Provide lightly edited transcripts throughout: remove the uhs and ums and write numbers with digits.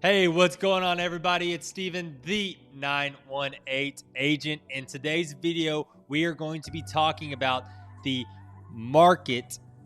Hey, what's going on, everybody? It's Steven, the 918 agent. In today's video, we are going to be talking about the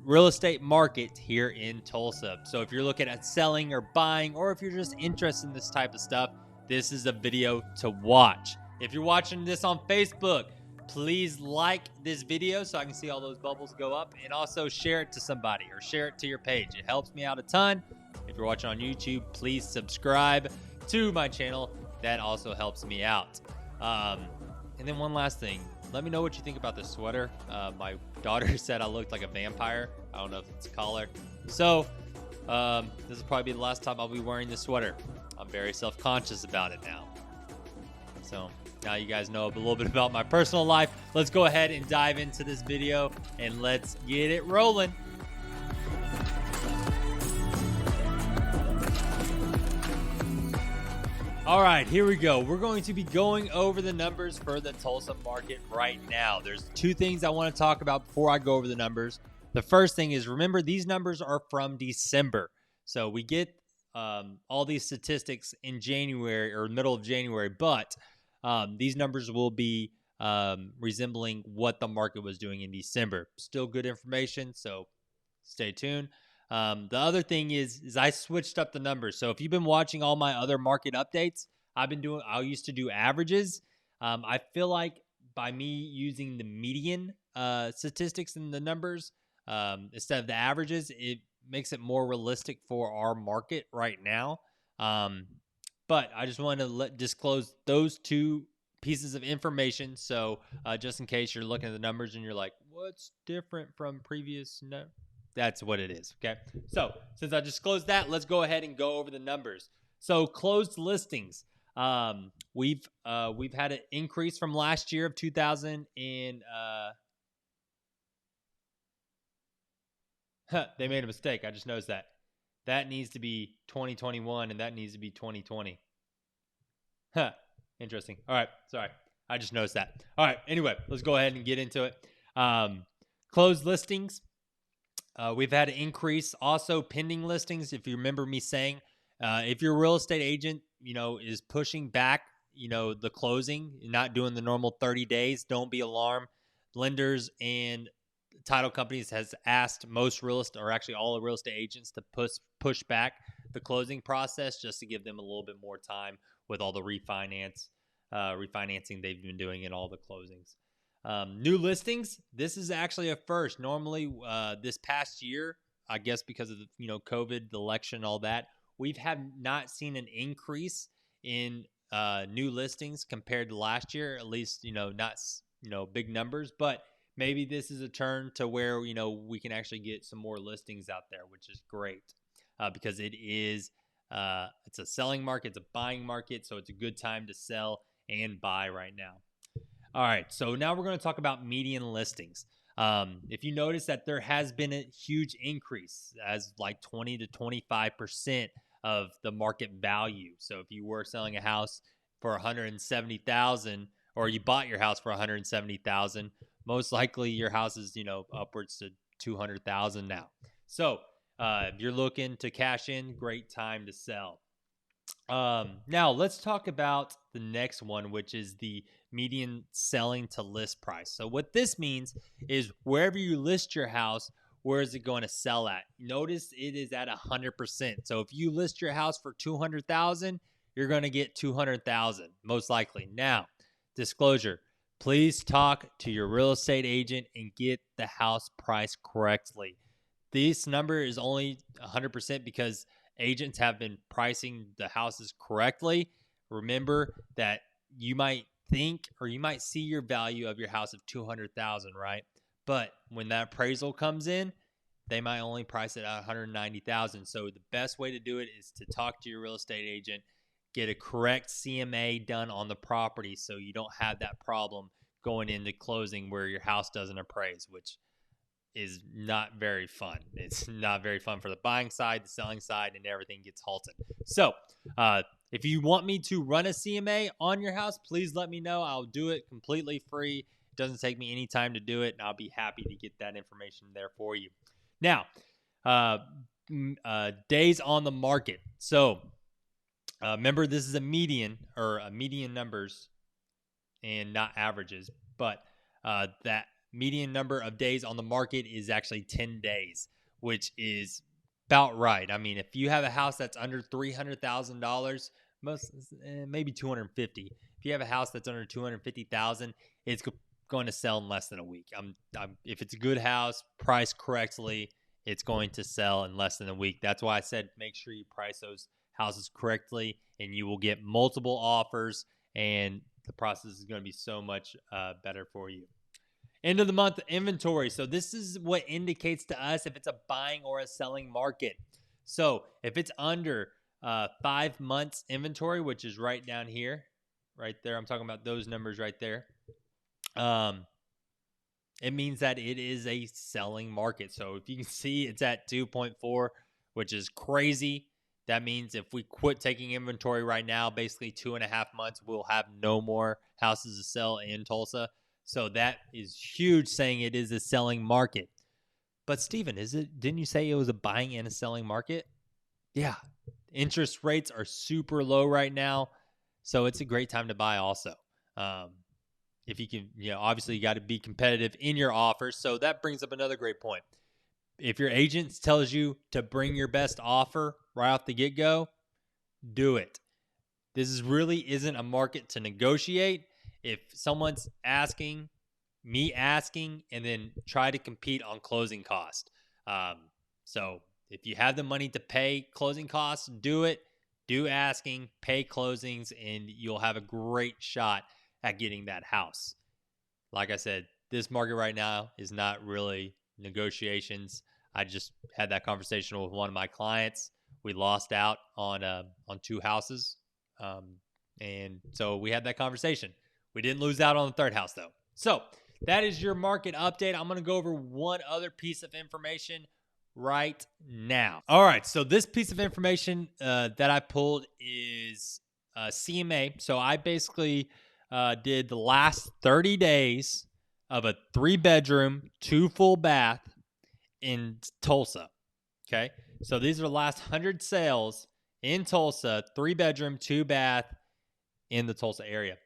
real estate market here in Tulsa. So if you're looking at selling or buying, or if you're just interested in this type of stuff, this is a video to watch. If you're watching this on Facebook, please like this video so I can see all those bubbles go up, and also share it to somebody or share it to your page. It helps me out a ton. If you're watching on YouTube, please subscribe to my channel. That also helps me out. And then one last thing. Let me know what you think about this sweater. My daughter said I looked like a vampire. I don't know if it's a collar. So this will probably be the last time I'll be wearing this sweater. I'm very self-conscious about it now. So now you guys know a little bit about my personal life. Let's go ahead and dive into this video and let's get it rolling. All right, here we go. We're going to be going over the numbers for the Tulsa market right now. There's two things I want to talk about before I go over the numbers. The first thing is, remember, these numbers are from December. So we get all these statistics in January or middle of January, but these numbers will be resembling what the market was doing in December. Still good information, so stay tuned. The other thing is I switched up the numbers. So if you've been watching all my other market updates, I used to do averages. I feel like by me using the median statistics in the numbers instead of the averages, it makes it more realistic for our market right now. But I just want to disclose those two pieces of information. So just in case you're looking at the numbers and you're like, what's different from previous? No. That's what it is, okay? So since I disclosed that, let's go ahead and go over the numbers. So closed listings. We've had an increase from last year of 2000 and they made a mistake. I just noticed that. That needs to be 2021 and that needs to be 2020. Interesting. All right, sorry. I just noticed that. All right, anyway, let's go ahead and get into it. Closed listings. We've had an increase. Also, pending listings. If you remember me saying, if your real estate agent, is pushing back, the closing, not doing the normal 30 days, don't be alarmed. Lenders and title companies has asked most all the real estate agents to push back the closing process just to give them a little bit more time with all the refinancing they've been doing in all the closings. New listings. This is actually a first. Normally, this past year, I guess because of the COVID, the election, all that, we've not seen an increase in new listings compared to last year. At least not big numbers, but maybe this is a turn to where we can actually get some more listings out there, which is great because it's a selling market, it's a buying market, so it's a good time to sell and buy right now. All right, so now we're going to talk about median listings. If you notice that there has been a huge increase, as like 20 to 25% of the market value. So if you were selling a house for $170,000, or you bought your house for $170,000, most likely your house is upwards to $200,000 now. So if you're looking to cash in, great time to sell. Now let's talk about the next one, which is the median selling to list price. So what this means is wherever you list your house, where is it going to sell at? Notice it is at 100%. So if you list your house for $200,000, you're going to get $200,000 most likely. Now, disclosure, please talk to your real estate agent and get the house price correctly. This number is only 100% because agents have been pricing the houses correctly. Remember that you might think, or you might see your value of your house of $200,000, right? But when that appraisal comes in, they might only price it at $190,000. So the best way to do it is to talk to your real estate agent, get a correct CMA done on the property so you don't have that problem going into closing where your house doesn't appraise, which is not very fun. It's not very fun for the buying side, the selling side, and everything gets halted. So if you want me to run a CMA on your house, please let me know. I'll do it completely free. It doesn't take me any time to do it, and I'll be happy to get that information there for you. Now, days on the market. So Remember, this is a median numbers and not averages, but that median number of days on the market is actually 10 days, which is about right. I mean, if you have a house that's under $300,000, maybe 250. If you have a house that's under 250,000, it's going to sell in less than a week. If it's a good house, priced correctly, it's going to sell in less than a week. That's why I said make sure you price those houses correctly, and you will get multiple offers, and the process is going to be so much better for you. End of the month inventory. So this is what indicates to us if it's a buying or a selling market. So if it's under 5 months inventory, which is right down here, right there, I'm talking about those numbers right there. It means that it is a selling market. So if you can see, it's at 2.4, which is crazy. That means if we quit taking inventory right now, basically 2.5 months, we'll have no more houses to sell in Tulsa. So that is huge, saying it is a selling market. But Steven, didn't you say it was a buying and a selling market? Yeah. Interest rates are super low right now, so it's a great time to buy also. If you can, obviously you got to be competitive in your offers. So that brings up another great point. If your agent tells you to bring your best offer right off the get-go, do it. This really isn't a market to negotiate. If someone's asking, and then try to compete on closing cost. So if you have the money to pay closing costs, do it. Do asking, pay closings, and you'll have a great shot at getting that house. Like I said, this market right now is not really negotiations. I just had that conversation with one of my clients. We lost out on 2 houses, and so we had that conversation. We didn't lose out on the 3rd house, though. So that is your market update. I'm going to go over one other piece of information right now. All right, so this piece of information that I pulled is CMA. So I basically did the last 30 days of a 3-bedroom, 2 full bath in Tulsa. Okay, so these are the last 100 sales in Tulsa, 3-bedroom, 2 bath in the Tulsa area.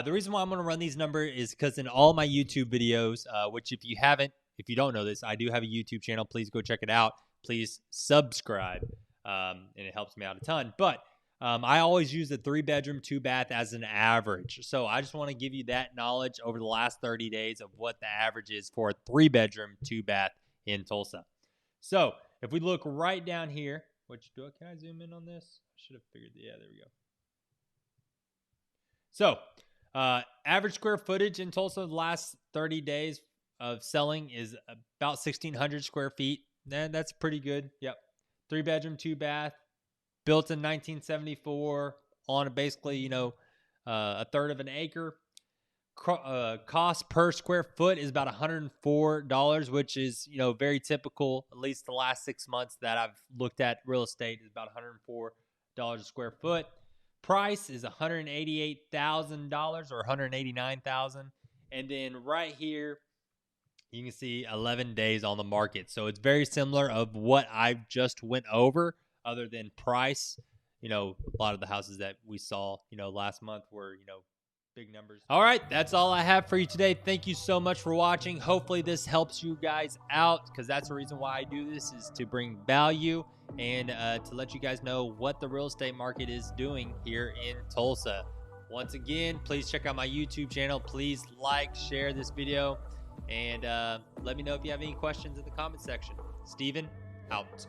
The reason why I'm going to run these numbers is because in all my YouTube videos, which if you don't know this, I do have a YouTube channel. Please go check it out. Please subscribe, and it helps me out a ton. But I always use a 3-bedroom, 2 bath as an average. So I just want to give you that knowledge over the last 30 days of what the average is for a 3-bedroom, 2 bath in Tulsa. So if we look right down here, can I zoom in on this? I should have figured. Yeah, there we go. So average square footage in Tulsa the last 30 days of selling is about 1,600 square feet. That's pretty good. Yep. 3-bedroom, 2 bath. Built in 1974 on basically, a third of an acre. Cost per square foot is about $104, which is, very typical. At least the last 6 months that I've looked at real estate is about $104 a square foot. Price is $188,000 or $189,000. And then right here, you can see 11 days on the market. So it's very similar of what I just went over, other than price. A lot of the houses that we saw, last month were, big numbers. All right, that's all I have for you today. Thank you so much for watching. Hopefully this helps you guys out, because that's the reason why I do this, is to bring value and to let you guys know what the real estate market is doing here in Tulsa. Once again, please check out my YouTube channel. Please like, share this video, and let me know if you have any questions in the comment section. Steven, out.